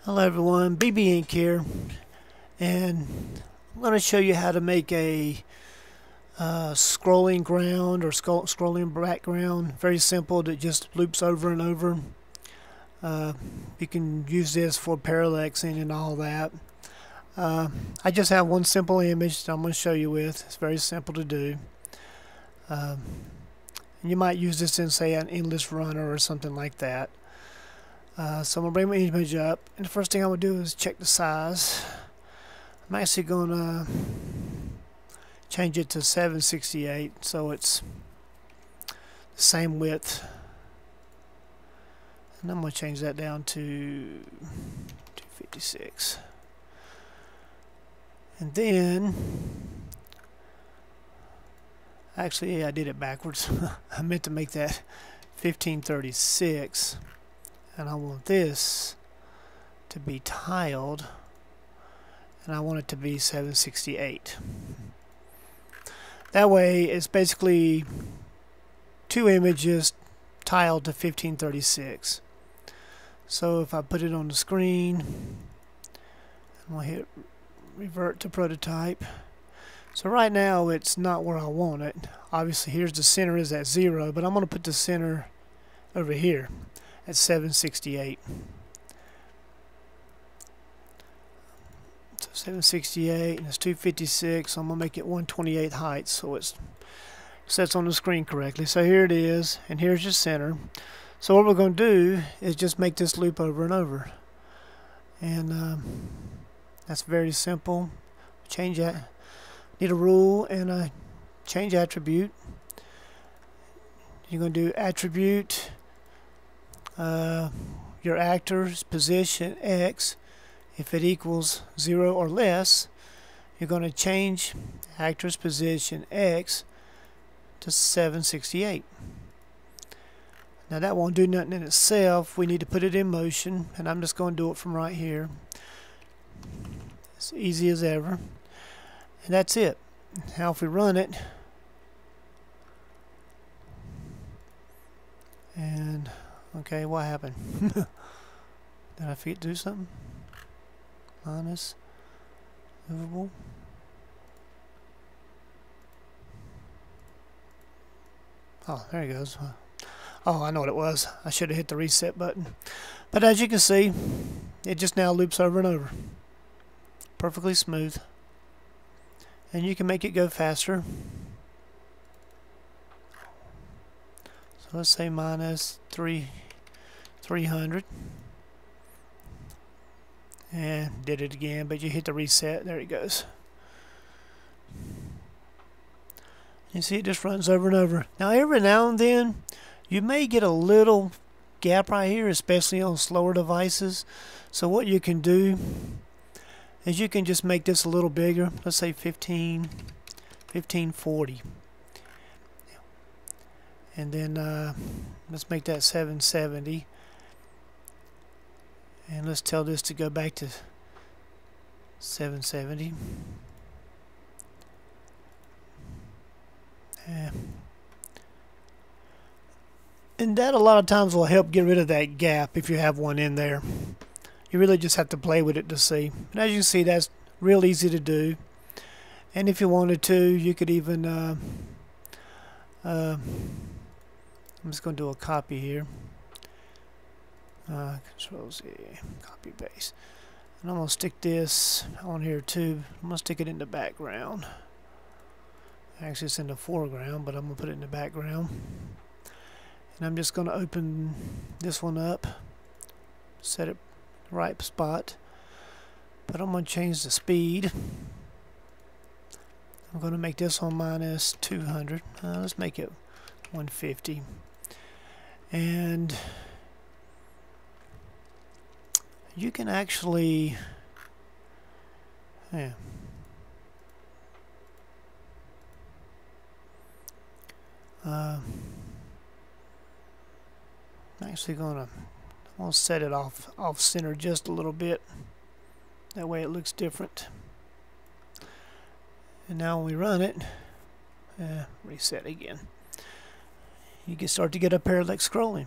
Hello everyone, BBEnk here, and I'm going to show you how to make a scrolling ground or scrolling background. Very simple, that just loops over and over. You can use this for parallaxing and all that. I just have one simple image that I'm going to show you with. It's very simple to do. You might use this in, say, an endless runner or something like that. So I'm going to bring my image up, and the first thing I'm going to do is check the size. I'm actually going to change it to 768 so it's the same width, and I'm going to change that down to 256, and then actually I did it backwards. I meant to make that 1536. And I want this to be tiled, and I want it to be 768. That way it's basically two images tiled to 1536. So if I put it on the screen, I'm going to hit revert to prototype. So right now it's not where I want it. Obviously here's the center is at 0, but I'm going to put the center over here at 768. So 768, and it's 256, so I'm going to make it 128 height so it sets on the screen correctly. So here it is, and here's your center. So what we're going to do is just make this loop over and over. And that's very simple. Change that. Need a rule and a change attribute. You're going to do attribute your actor's position X. If it equals 0 or less, you're going to change actor's position X to 768. Now that won't do nothing in itself. We need to put it in motion, and I'm just going to do it from right here. It's easy as ever, and that's it. Now if we run it, and okay, what happened? Did I forget to do something? Minus movable. Oh, there it goes. Oh, I know what it was. I should have hit the reset button. But as you can see, it just now loops over and over. Perfectly smooth. And you can make it go faster. So let's say minus 300. And did it again, but you hit the reset. There it goes. You see, it just runs over and over. Now every now and then you may get a little gap right here, especially on slower devices. So what you can do is you can just make this a little bigger. Let's say 1540. And then let's make that 770. And let's tell this to go back to 770. And that a lot of times will help get rid of that gap if you have one in there. You really just have to play with it to see. And as you can see, that's real easy to do. And if you wanted to, you could even I'm just going to do a copy here. Control Z, copy paste, and I'm going to stick this on here too. I'm going to stick it in the background. Actually it's in the foreground, but I'm going to put it in the background. And I'm just going to open this one up, set it the right spot, but I'm going to change the speed. I'm going to make this one minus 200. Let's make it 150. And you can actually, I'm actually gonna set it off center just a little bit. That way it looks different. And now when we run it, reset again. You can start to get a parallax scrolling.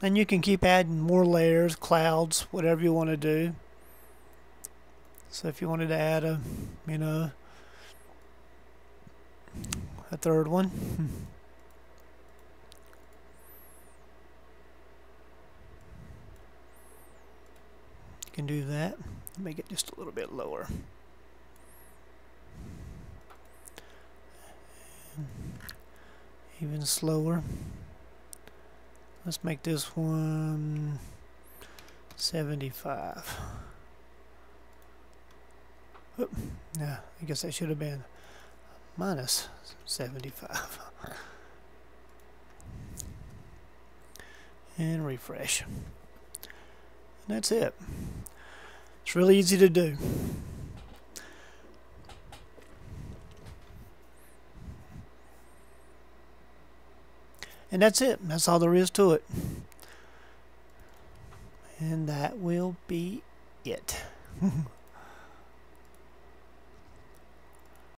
And you can keep adding more layers, clouds, whatever you want to do. So if you wanted to add a, you know, a third one. You can do that. Make it just a little bit lower. Even slower. Let's make this one 75. Oop. Yeah, I guess that should have been minus 75. And refresh. And that's it. It's really easy to do. And that's it. That's all there is to it. And that will be it.